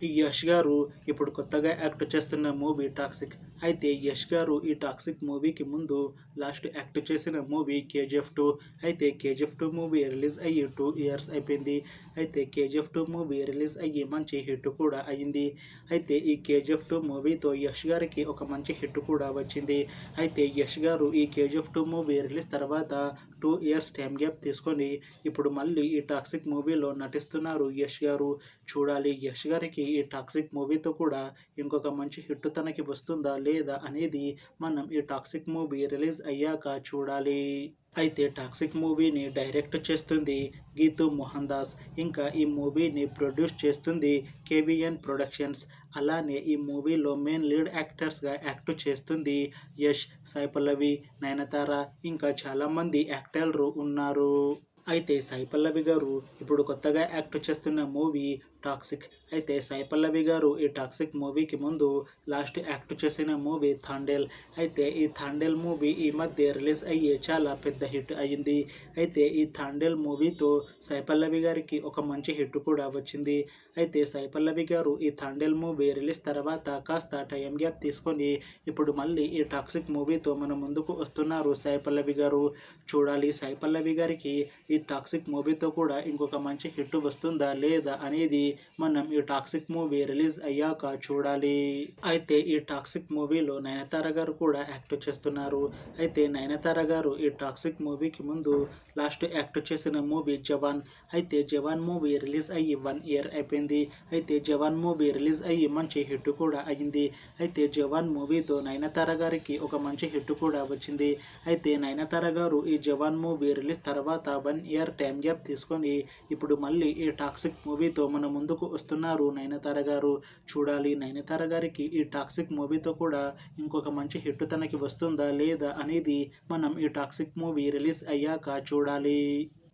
ఈ యష్ గారు ఇప్పుడు కొత్తగా యాక్ట్ చేస్తున్న మూవీ 'టాక్సిక్'. అయితే యష్ గారు ఈ 'టాక్సిక్' మూవీకి ముందు లాస్ట్ యాక్ట్ చేసిన మూవీ 'కేజీఎఫ్ 2'. అయితే 'కేజీఎఫ్ 2' మూవీ రిలీజ్ అయ్యి 2 ఇయర్స్ అయిపోయింది. అయితే 'కేజీఎఫ్ 2' మూవీ రిలీజ్ అయ్యి మంచి హిట్ కూడా అయ్యింది. అయితే ఈ 'కేజీఎఫ్ 2' మూవీతో యష్ గారికి ఒక మంచి హిట్ కూడా వచ్చింది. అయితే యష్ గారు ఈ 'కేజీఎఫ్ 2' మూవీ రిలీజ్ తర్వాత 2 ఇయర్స్ టైం గ్యాప్ తీసుకొని ఇప్పుడు మళ్ళీ ఈ 'టాక్సిక్' మూవీలో నటిస్తున్నారు యష్ గారు. చూడాలి యష్ గారికి ఈ 'టాక్సిక్' మూవీతో కూడా ఇంకొక మంచి హిట్ తనకి వస్తుందా లేదా అనేది మనం ఈ 'టాక్సిక్' మూవీ రిలీజ్ అయ్యాక చూడాలి. అయితే 'టాక్సిక్' మూవీని డైరెక్ట్ చేస్తుంది గీతూ మోహన్ దాస్. ఇంకా ఈ మూవీని ప్రొడ్యూస్ చేస్తుంది కేవీఎన్ ప్రొడక్షన్స్. అలానే ఈ మూవీలో మెయిన్ లీడ్ యాక్టర్స్గా యాక్ట్ చేస్తుంది యష్, సాయి పల్లవి, నయనతార ఇంకా చాలామంది యాక్టర్లు ఉన్నారు. అయితే సాయి పల్లవి గారు ఇప్పుడు కొత్తగా యాక్ట్ చేస్తున్న మూవీ 'టాక్సిక్'. అయితే సాయి పల్లవి గారు ఈ 'టాక్సిక్' మూవీకి ముందు లాస్ట్ యాక్ట్ చేసిన మూవీ 'థాండేల్'. అయితే ఈ 'థాండేల్' మూవీ ఈ మధ్య రిలీజ్ అయ్యి చాలా పెద్ద హిట్ అయ్యింది. అయితే ఈ 'థాండేల్' మూవీతో సాయి పల్లవి గారికి ఒక మంచి హిట్ కూడా వచ్చింది. అయితే సాయి పల్లవి గారు ఈ 'థాండేల్' మూవీ రిలీజ్ తర్వాత కాస్త టైం గ్యాప్ తీసుకొని ఇప్పుడు మళ్ళీ ఈ 'టాక్సిక్' మూవీతో మన ముందుకు వస్తున్నారు సాయి పల్లవి గారు. చూడాలి సాయి పల్లవి గారికి ఈ 'టాక్సిక్' మూవీతో కూడా ఇంకొక మంచి హిట్ వస్తుందా లేదా అనేది మనం ఈ 'టాక్సిక్' మూవీ రిలీజ్ అయ్యాక చూడాలి. అయితే ఈ 'టాక్సిక్' మూవీలో నయనతార గారు కూడా యాక్ట్ చేస్తున్నారు. అయితే నయనతార గారు ఈ 'టాక్సిక్' మూవీకి ముందు లాస్ట్ యాక్ట్ చేసిన మూవీ 'జవాన్'. అయితే 'జవాన్' మూవీ రిలీజ్ అయ్యి 1 ఇయర్ అయిపోయింది. అయితే 'జవాన్' మూవీ రిలీజ్ అయ్యి మంచి హిట్ కూడా అయ్యింది. అయితే 'జవాన్' మూవీతో నయనతార గారికి ఒక మంచి హిట్ కూడా వచ్చింది. అయితే నయనతార గారు ఈ 'జవాన్' మూవీ రిలీజ్ తర్వాత 1 ఇయర్ టైం గ్యాప్ తీసుకొని ఇప్పుడు మళ్ళీ ఈ 'టాక్సిక్' మూవీతో మన ముందుకు వస్తున్నారు నయనతార గారు. చూడాలి నయనతార గారికి ఈ 'టాక్సిక్' మూవీతో కూడా ఇంకొక మంచి హిట్ తనకి వస్తుందా లేదా అనేది మనం ఈ 'టాక్సిక్' మూవీ రిలీజ్ అయ్యాక చూడాలి.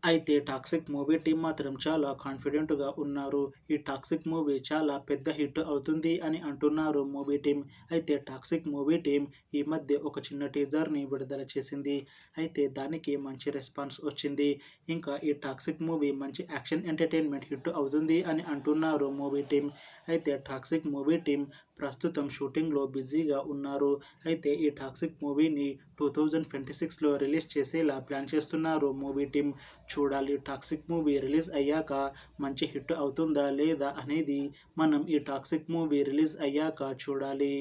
అయితే 'టాక్సిక్' మూవీ టీం మాత్రం చాలా కాన్ఫిడెంట్గా ఉన్నారు. ఈ 'టాక్సిక్' మూవీ చాలా పెద్ద హిట్ అవుతుంది అని అంటున్నారు మూవీ టీం. అయితే 'టాక్సిక్' మూవీ టీం ఈ మధ్య ఒక చిన్న టీజర్ని విడుదల చేసింది. అయితే దానికి మంచి రెస్పాన్స్ వచ్చింది. ఇంకా ఈ 'టాక్సిక్' మూవీ మంచి యాక్షన్ ఎంటర్టైన్మెంట్ హిట్ అవుతుంది అని అంటున్నారు మూవీ టీం. అయితే 'టాక్సిక్' మూవీ టీం ప్రస్తుతం షూటింగ్లో బిజీగా ఉన్నారు. అయితే ఈ 'టాక్సిక్' మూవీని 2026లో రిలీజ్ చేసేలా ప్లాన్ చేస్తున్నారు మూవీ టీం. చూడాలి 'టాక్సిక్' మూవీ రిలీజ్ అయ్యాక మంచి హిట్ అవుతుందా లేదా అనేది మనం ఈ 'టాక్సిక్' మూవీ రిలీజ్ అయ్యాక చూడాలి.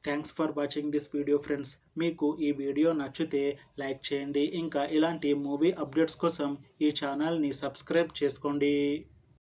Thanks for watching this video friends. మీకు ఈ వీడియో నచ్చితే లైక్ చేయండి. ఇంకా ఇలాంటి మూవీ అప్డేట్స్ కోసం ఈ ఛానల్ని సబ్స్క్రైబ్ చేసుకోండి.